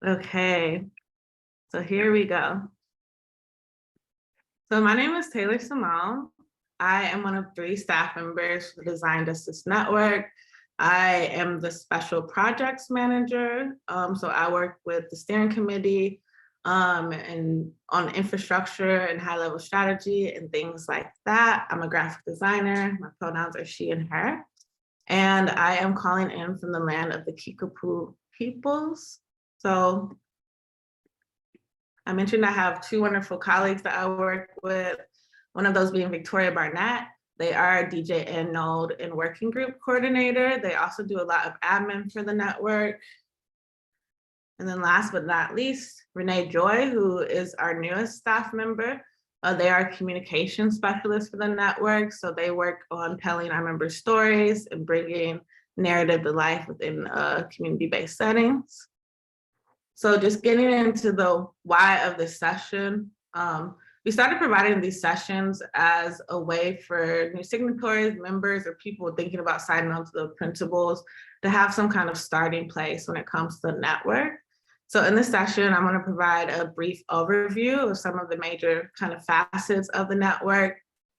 Okay, so here we go. So my name is Taylor Simone. I am one of 3 staff members for the Design Justice Network. I am the special projects manager. So I work with the steering committee and on infrastructure and high level strategy and things like that. I'm a graphic designer. My pronouns are she and her. And I am calling in from the land of the Kickapoo peoples. So I mentioned I have 2 wonderful colleagues that I work with, one of those being Victoria Barnett. They are DJN Node and Working Group Coordinator. They also do a lot of admin for the network. And then last but not least, Renee Joy, who is our newest staff member. They are communication specialists for the network. So they work on telling our member stories and bringing narrative to life within community-based settings. So just getting into the why of the session, we started providing these sessions as a way for new signatories, members, or people thinking about signing on to the principles to have some kind of starting place when it comes to the network. So in this session, I'm going to provide a brief overview of some of the major kind of facets of the network.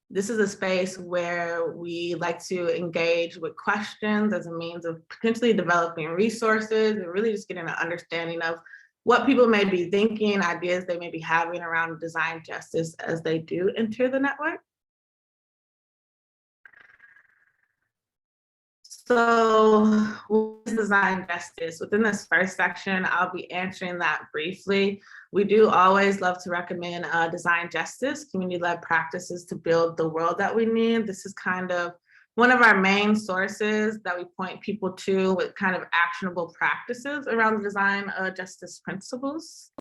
This is a space where we like to engage with questions as a means of potentially developing resources and really just getting an understanding of what people may be thinking, ideas they may be having around design justice as they do enter the network. So what is design justice? Within this first section, I'll be answering that briefly. We do always love to recommend design justice, community-led practices to build the world that we need. This is kind of one of our main sources that we point people to with kind of actionable practices around the design justice principles.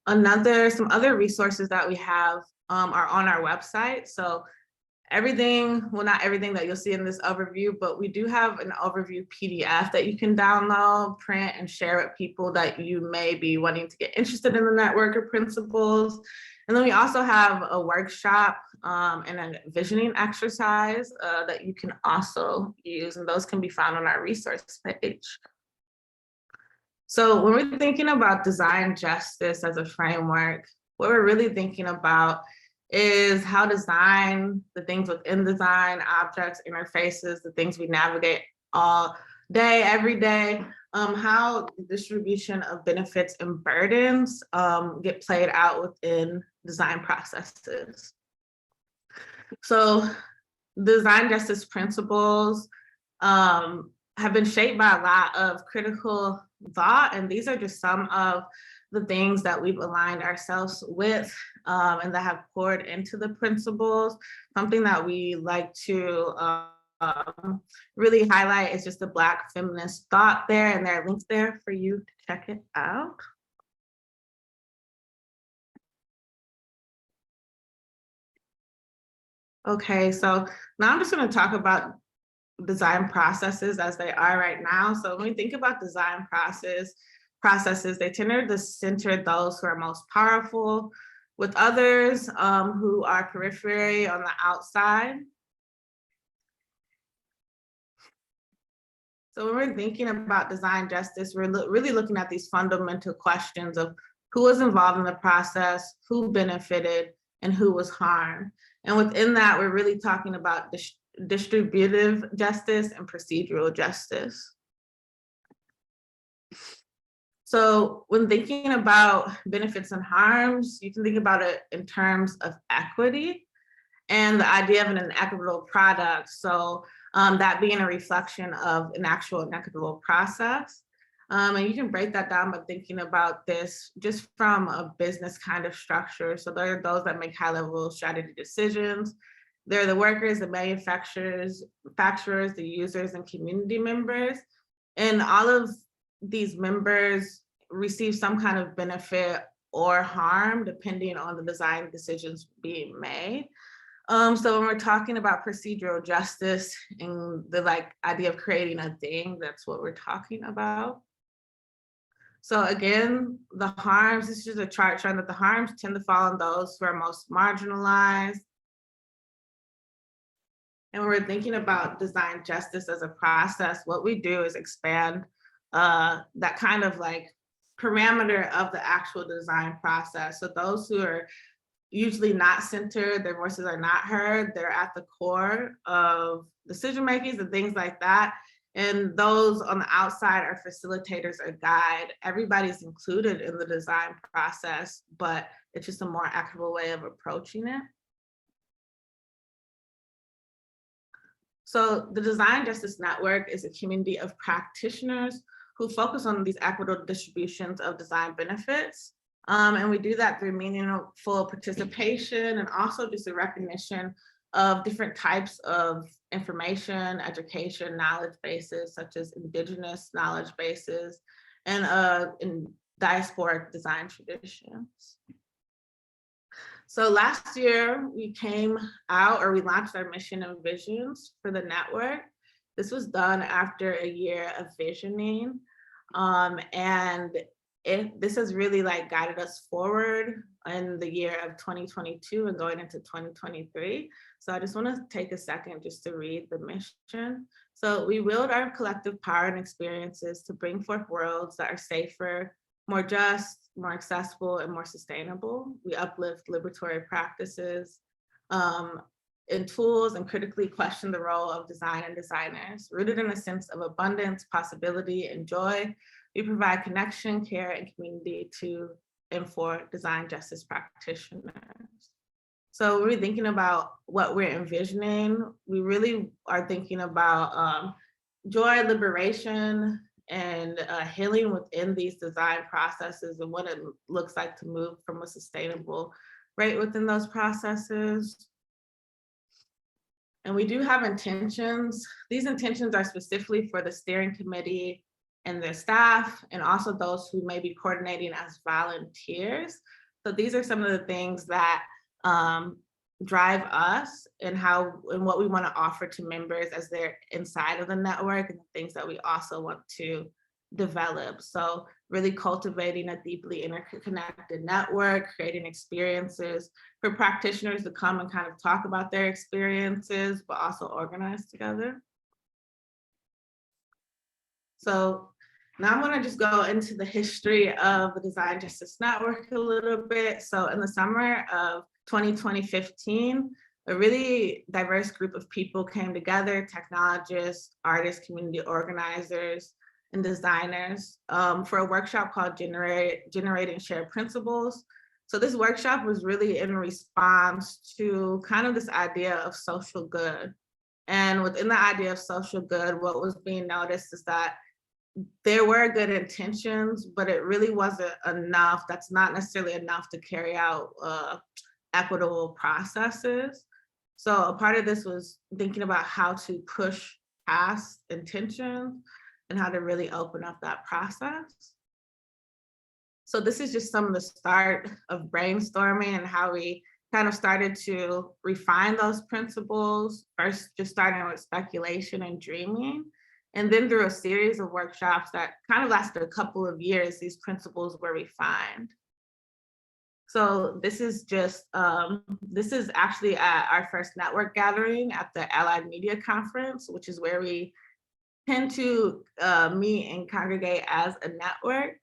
Some other resources that we have are on our website. So everything, well, not everything that you'll see in this overview, but we do have an overview PDF that you can download, print, and share with people that you may be wanting to get interested in the network or principles. And then we also have a workshop and a visioning exercise that you can also use, and those can be found on our resource page. So when we're thinking about design justice as a framework, what we're really thinking about is how design, the things within design, objects, interfaces, the things we navigate all day, every day, how the distribution of benefits and burdens get played out within design processes. So design justice principles have been shaped by a lot of critical thought, and these are just some of the things that we've aligned ourselves with and that have poured into the principles. Something that we like to really highlight is just the Black feminist thought there, and there are links there for you to check it out. Okay, so now I'm just going to talk about design processes as they are right now. So when we think about design processes, they tend to center those who are most powerful, with others who are periphery on the outside. So when we're thinking about design justice, we're really looking at these fundamental questions of who was involved in the process, who benefited, and who was harmed. And within that, we're really talking about distributive justice and procedural justice. So when thinking about benefits and harms, you can think about it in terms of equity and the idea of an inequitable product. So that being a reflection of an actual inequitable process. And you can break that down by thinking about this just from a business kind of structure. So there are those that make high level strategy decisions. There are the workers, the manufacturers, the users, and community members. And all of these members receive some kind of benefit or harm depending on the design decisions being made. So when we're talking about procedural justice and the idea of creating a thing, that's what we're talking about. So again, the harms, this is just a chart showing that the harms tend to fall on those who are most marginalized, And when we're thinking about design justice as a process, what we do is expand that kind of like parameter of the actual design process. So those who are usually not centered, their voices are not heard, they're at the core of decision makings and things like that. And those on the outside are facilitators or guide. Everybody's included in the design process, but it's just a more equitable way of approaching it. So the Design Justice Network is a community of practitioners who focus on these equitable distributions of design benefits. And we do that through meaningful participation and also just a recognition of different types of information, education, knowledge bases, such as Indigenous knowledge bases, and in diasporic design traditions. So last year we came out, or we launched our mission and visions for the network. This was done after a year of visioning. And this has really like guided us forward in the year of 2022 and going into 2023. So I just want to take a second just to read the mission. So we wield our collective power and experiences to bring forth worlds that are safer, more just, more accessible, and more sustainable. We uplift liberatory practices and tools and critically question the role of design and designers. Rooted in a sense of abundance, possibility, and joy, we provide connection, care, and community to and for design justice practitioners. So when we're thinking about what we're envisioning, we really are thinking about joy, liberation, and healing within these design processes and what it looks like to move from a sustainable rate within those processes. And we do have intentions. These intentions are specifically for the steering committee and their staff, and also those who may be coordinating as volunteers. So these are some of the things that drive us and what we want to offer to members as they're inside of the network, and the things that we also want to develop. So really cultivating a deeply interconnected network, creating experiences for practitioners to come and kind of talk about their experiences, but also organize together. So now I'm going to just go into the history of the Design Justice Network a little bit. So in the summer of 2015, a really diverse group of people came together, technologists, artists, community organizers, and designers for a workshop called Generating Shared Principles. So this workshop was really in response to kind of this idea of social good. And within the idea of social good, what was being noticed is that there were good intentions, but it really wasn't enough. That's not necessarily enough to carry out equitable processes. So a part of this was thinking about how to push past intentions and how to really open up that process. So this is just some of the start of brainstorming and how we kind of started to refine those principles, first just starting with speculation and dreaming. And then through a series of workshops that kind of lasted a couple of years, these principles were refined. So this is actually at our first network gathering at the Allied Media Conference, which is where we tend to meet and congregate as a network.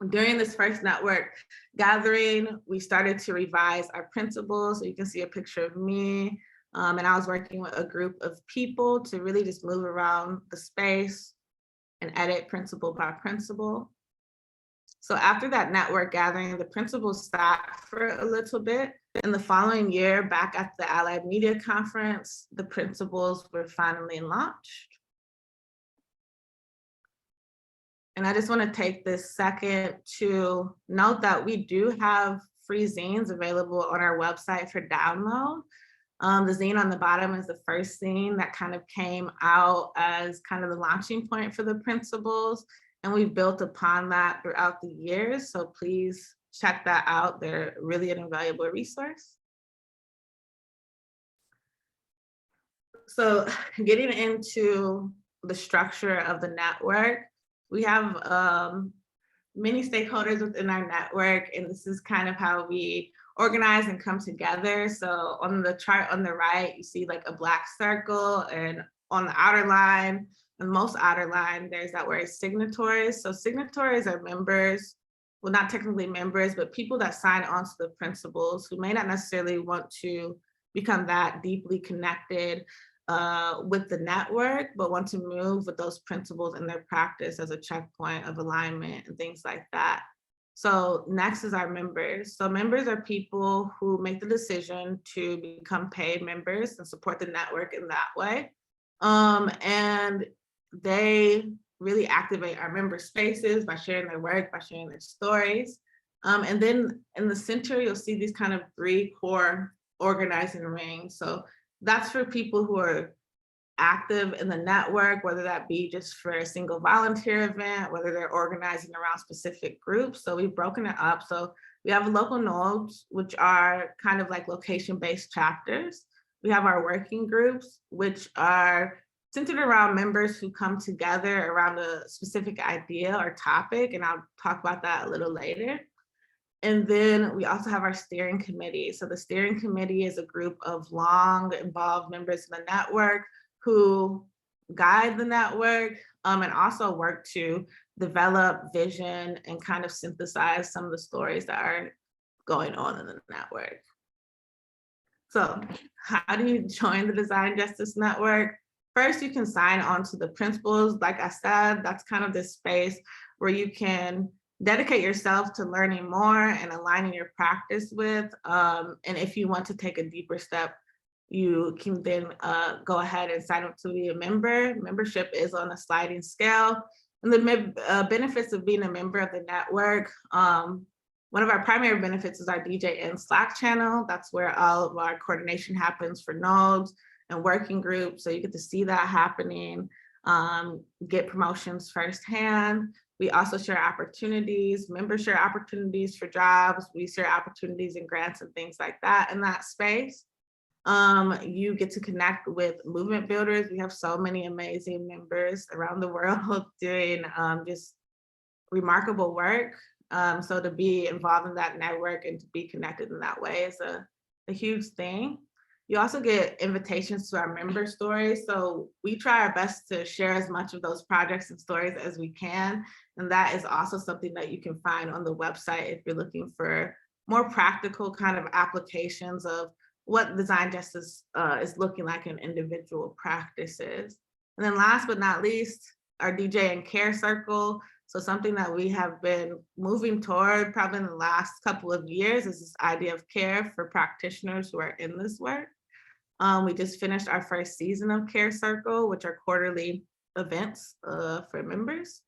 During this first network gathering, we started to revise our principles. So you can see a picture of me. And I was working with a group of people to really just move around the space and edit principle by principle. So after that network gathering, the principles stopped for a little bit. In the following year, back at the Allied Media Conference, the principles were finally launched. And I just want to take this second to note that we do have free zines available on our website for download. The zine on the bottom is the first zine that kind of came out as kind of the launching point for the principles. And we've built upon that throughout the years. So please check that out. They're really an invaluable resource. So getting into the structure of the network, we have many stakeholders within our network, and this is kind of how we organize and come together. So on the chart on the right, you see like a black circle, and on the outer line, the most outer line, there's that word signatories. So signatories are members, well, not technically members, but people that sign on to the principles who may not necessarily want to become that deeply connected with the network, but want to move with those principles in their practice as a checkpoint of alignment and things like that. So next is our members. So members are people who make the decision to become paid members and support the network in that way. And they really activate our member spaces by sharing their work, by sharing their stories. And then in the center, you'll see these kind of 3 core organizing rings. So that's for people who are active in the network, whether that be just for a single volunteer event, whether they're organizing around specific groups. So we've broken it up. So we have local nodes, which are kind of like location-based chapters. We have our working groups, which are centered around members who come together around a specific idea or topic, and I'll talk about that a little later. And then we also have our steering committee. So the steering committee is a group of long involved members in the network who guide the network and also work to develop vision and kind of synthesize some of the stories that are going on in the network. So how do you join the Design Justice Network? First, you can sign on to the principles. Like I said, that's kind of this space where you can dedicate yourself to learning more and aligning your practice with. And if you want to take a deeper step, you can then go ahead and sign up to be a member. Membership is on a sliding scale. And the benefits of being a member of the network, one of our primary benefits is our DJN Slack channel. That's where all of our coordination happens for nodes and working groups. So you get to see that happening, get promotions firsthand. We also share opportunities, members share opportunities for jobs. We share opportunities and grants and things like that in that space. You get to connect with movement builders. We have so many amazing members around the world doing just remarkable work. So to be involved in that network and to be connected in that way is a huge thing. You also get invitations to our member stories. So we try our best to share as much of those projects and stories as we can. And that is also something that you can find on the website if you're looking for more practical kind of applications of what design justice is looking like in individual practices. And then last but not least, our DJN Care Circle. So something that we have been moving toward probably in the last couple of years is this idea of care for practitioners who are in this work. We just finished our first season of Care Circle, which are quarterly events for members.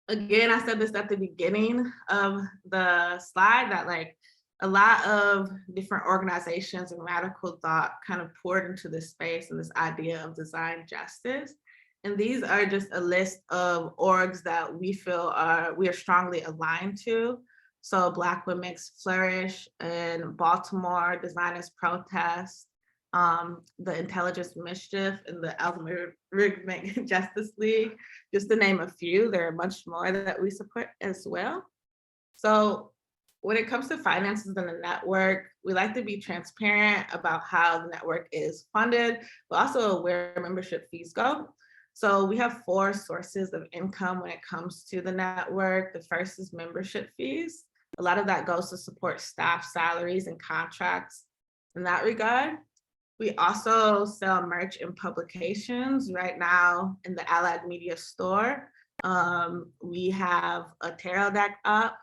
Again, I said this at the beginning of the slide that like a lot of different organizations and radical thought kind of poured into this space and this idea of design justice. And these are just a list of orgs that we feel we are strongly aligned to. So Black Women's Flourish in Baltimore, Designers Protest, the Intelligence Mischief, and the Algorithmic Justice League, just to name a few. There are much more that we support as well. So when it comes to finances in the network, we like to be transparent about how the network is funded, but also where membership fees go. So we have 4 sources of income when it comes to the network. The first is membership fees. A lot of that goes to support staff salaries and contracts in that regard. We also sell merch and publications. Right now in the Allied Media store, we have a tarot deck up,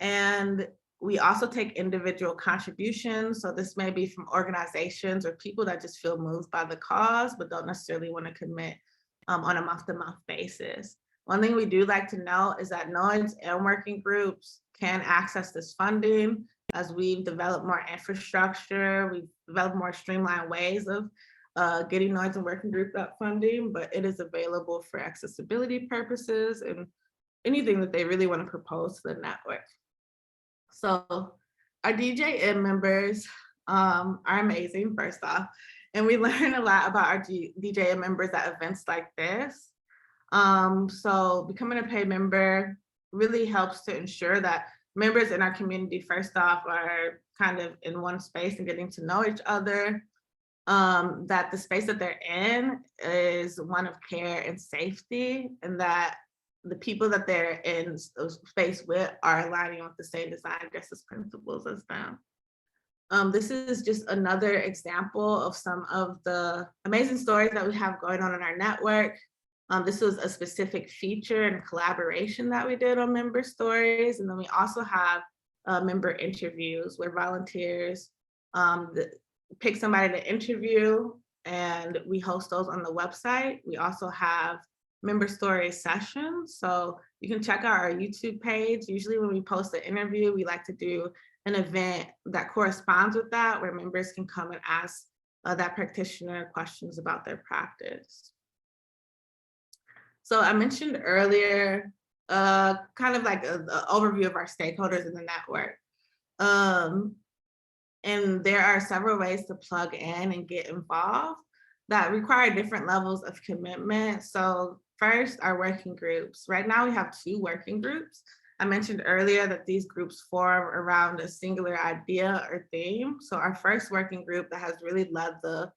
and we also take individual contributions. So this may be from organizations or people that just feel moved by the cause, but don't necessarily want to commit on a month-to-month basis. One thing we do like to note is that nodes and working groups can access this funding as we've developed more infrastructure. We've developed more streamlined ways of getting nodes and working group that funding, but it is available for accessibility purposes and anything that they really want to propose to the network. So our DJN members are amazing, first off, and we learn a lot about our DJN members at events like this. So becoming a paid member really helps to ensure that members in our community, first off, are kind of in one space and getting to know each other. That the space that they're in is one of care and safety, and that the people that they're in space with are aligning with the same design justice principles as them. This is just another example of some of the amazing stories that we have going on in our network. This was a specific feature and collaboration that we did on member stories. And then we also have member interviews where volunteers pick somebody to interview, and we host those on the website. We also have member story sessions. So you can check out our YouTube page. Usually when we post an interview, we like to do an event that corresponds with that, where members can come and ask that practitioner questions about their practice. So I mentioned earlier, kind of like an overview of our stakeholders in the network. And there are several ways to plug in and get involved that require different levels of commitment. So first, our working groups. Right now we have 2 working groups. I mentioned earlier that these groups form around a singular idea or theme. So our first working group that has really led the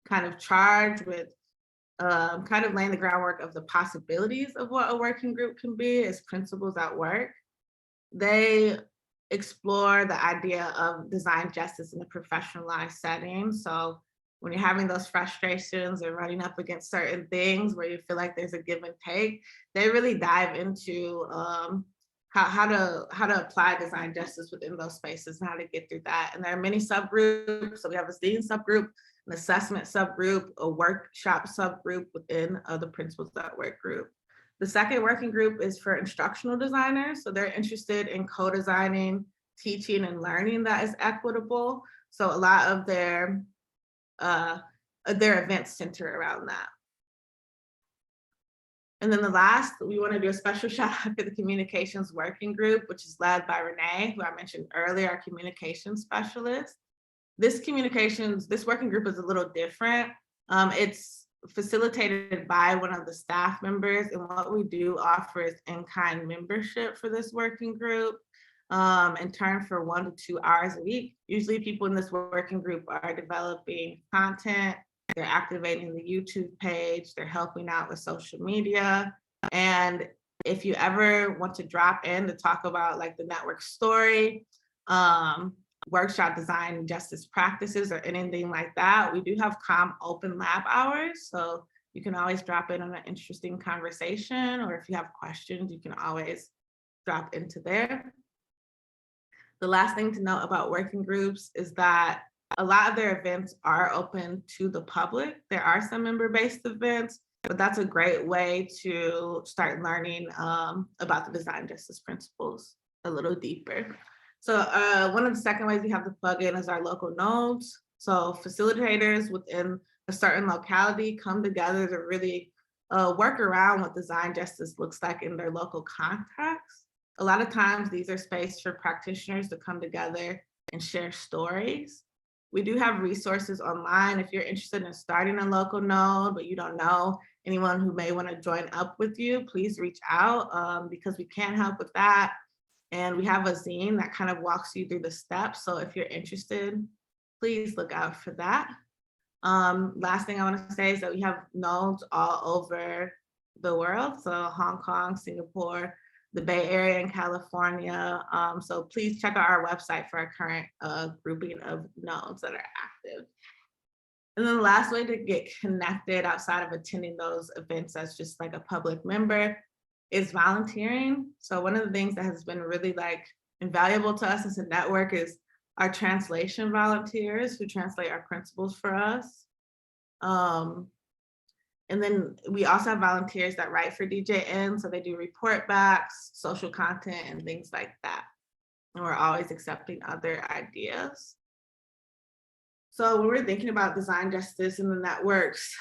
kind of charge with kind of laying the groundwork of the possibilities of what a working group can be is Principles at Work. They explore the idea of design justice in a professionalized setting. So when you're having those frustrations or running up against certain things where you feel like there's a give and take, they really dive into how to apply design justice within those spaces and how to get through that. And there are many subgroups. So we have a STEAM subgroup, an assessment subgroup, a workshop subgroup within the Principles at Work group. The second working group is for instructional designers. So they're interested in co-designing, teaching, and learning that is equitable. So a lot of their events center around that. And then the last, we want to do a special shout out to the communications working group, which is led by Renee, who I mentioned earlier, our communications specialist. This working group is a little different. It's facilitated by one of the staff members, and what we do offer is in-kind membership for this working group, in turn for 1 to 2 hours a week. Usually people in this working group are developing content, they're activating the YouTube page, they're helping out with social media. And if you ever want to drop in to talk about like the network story, workshop design justice practices, or anything like that, we do have calm open lab hours. So you can always drop in on an interesting conversation, or if you have questions, you can always drop into there. The last thing to note about working groups is that a lot of their events are open to the public. There are some member-based events, but that's a great way to start learning about the design justice principles a little deeper. So one of the second ways we have to plug in is our local nodes. So facilitators within a certain locality come together to really work around what design justice looks like in their local context. A lot of times these are spaces for practitioners to come together and share stories. We do have resources online if you're interested in starting a local node, but you don't know anyone who may want to join up with you, please reach out because we can help with that. And we have a zine that kind of walks you through the steps. So if you're interested, please look out for that. Last thing I want to say is that we have nodes all over the world. So Hong Kong, Singapore, the Bay Area in California. So please check out our website for our current grouping of nodes that are active. And then the last way to get connected outside of attending those events as just like a public member is volunteering. So one of the things that has been really like invaluable to us as a network is our translation volunteers who translate our principles for us. And then we also have volunteers that write for DJN, so they do report backs, social content, and things like that. And we're always accepting other ideas. So when we're thinking about design justice and the network's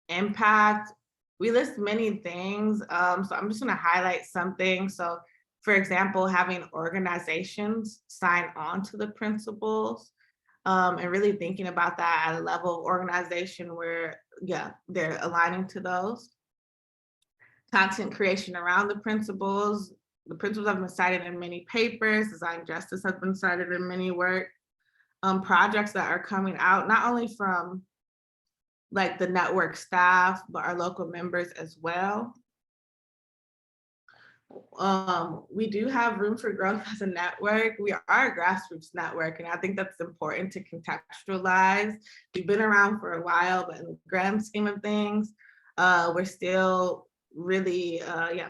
impact, we list many things. So I'm just gonna highlight something. So for example, having organizations sign on to the principles, and really thinking about that at a level of organization where, yeah, they're aligning to those. Content creation around the principles, The principles have been cited in many papers. Design justice has been cited in many work. Projects that are coming out, not only from like the network staff, but our local members as well. We do have room for growth as a network. We are a grassroots network, and I think that's important to contextualize. We've been around for a while, but in the grand scheme of things, we're still really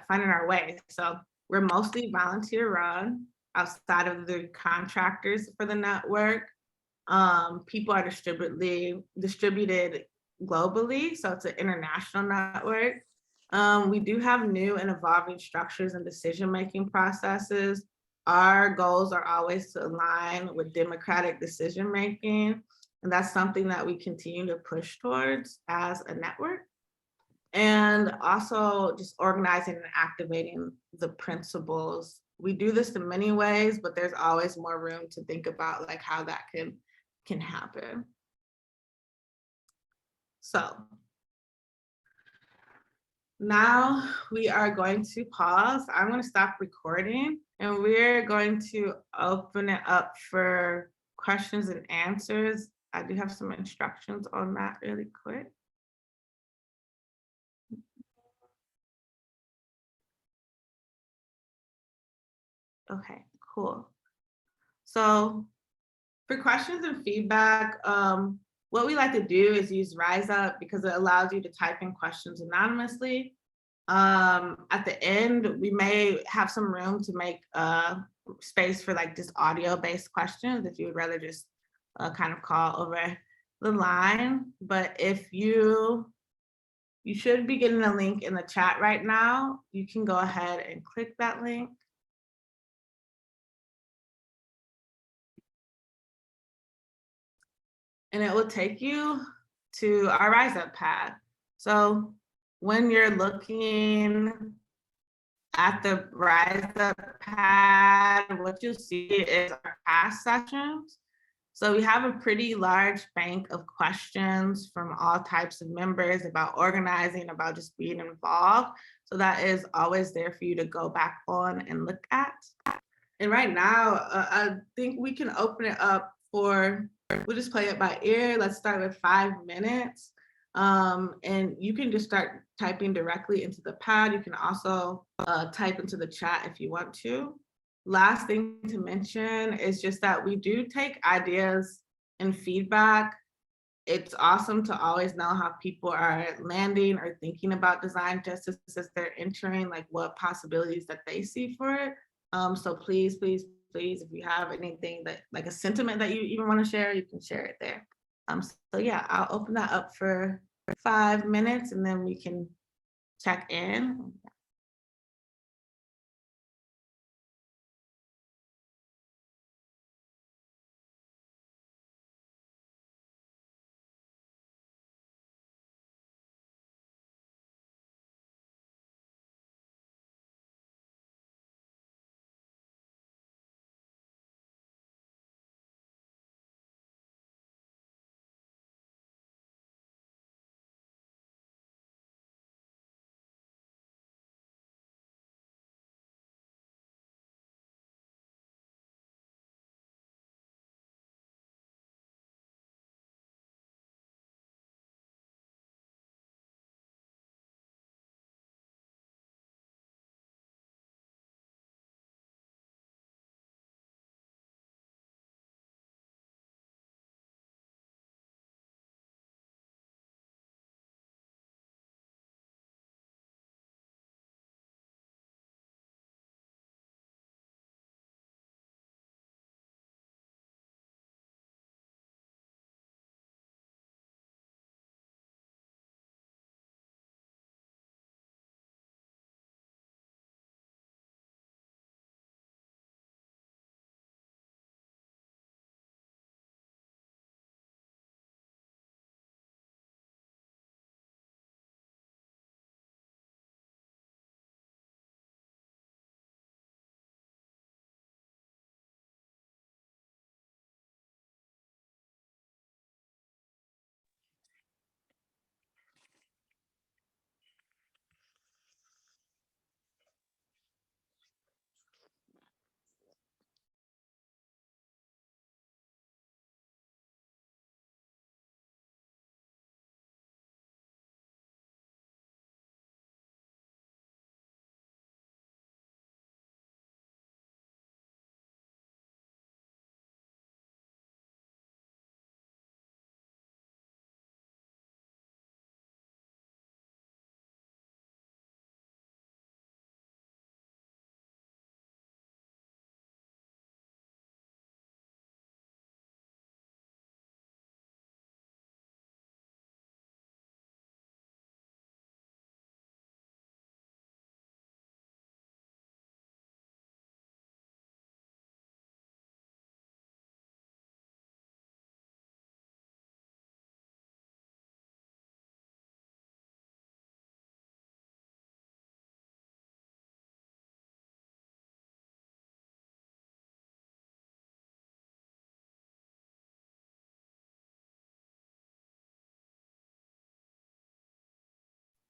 finding our way. So we're mostly volunteer run outside of the contractors for the network. People are distributed globally, so it's an international network. We do have new and evolving structures and decision-making processes. Our goals are always to align with democratic decision-making, and that's something that we continue to push towards as a network. And also just organizing and activating the principles. We do this in many ways, but there's always more room to think about like how that can happen. So now we are going to pause. I'm going to stop recording and we're going to open it up for questions and answers. I do have some instructions on that really quick. Okay, cool. So for questions and feedback, what we like to do is use Rise Up because it allows you to type in questions anonymously. At the end, we may have some room to make space for like just audio-based questions if you would rather just kind of call over the line. But if you should be getting a link in the chat right now, you can go ahead and click that link. And it will take you to our Rise Up pad. So when you're looking at the Rise Up pad, what you'll see is our past sessions. So we have a pretty large bank of questions from all types of members about organizing, about just being involved. So that is always there for you to go back on and look at. And right now, I think we can open it up for, we'll just play it by ear. Let's start with 5 minutes. And you can just start typing directly into the pad. You can also type into the chat if you want to. Last thing to mention is just that we do take ideas and feedback. It's awesome to always know how people are landing or thinking about design justice as they're entering, like what possibilities that they see for it. So please, please, please, if you have anything that like a sentiment that you even want to share, you can share it there. So yeah, I'll open that up for 5 minutes and then we can check in.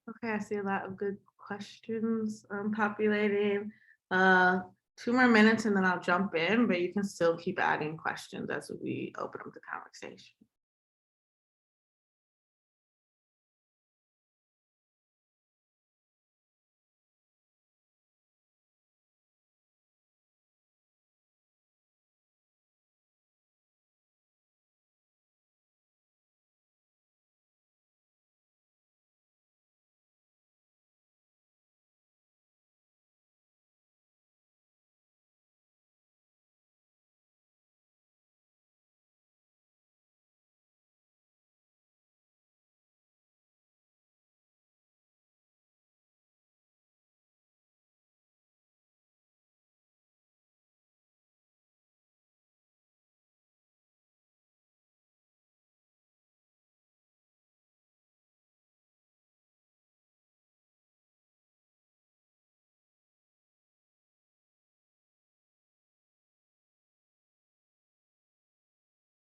Okay, I see a lot of good questions populating. 2 more minutes and then I'll jump in, but you can still keep adding questions as we open up the conversation.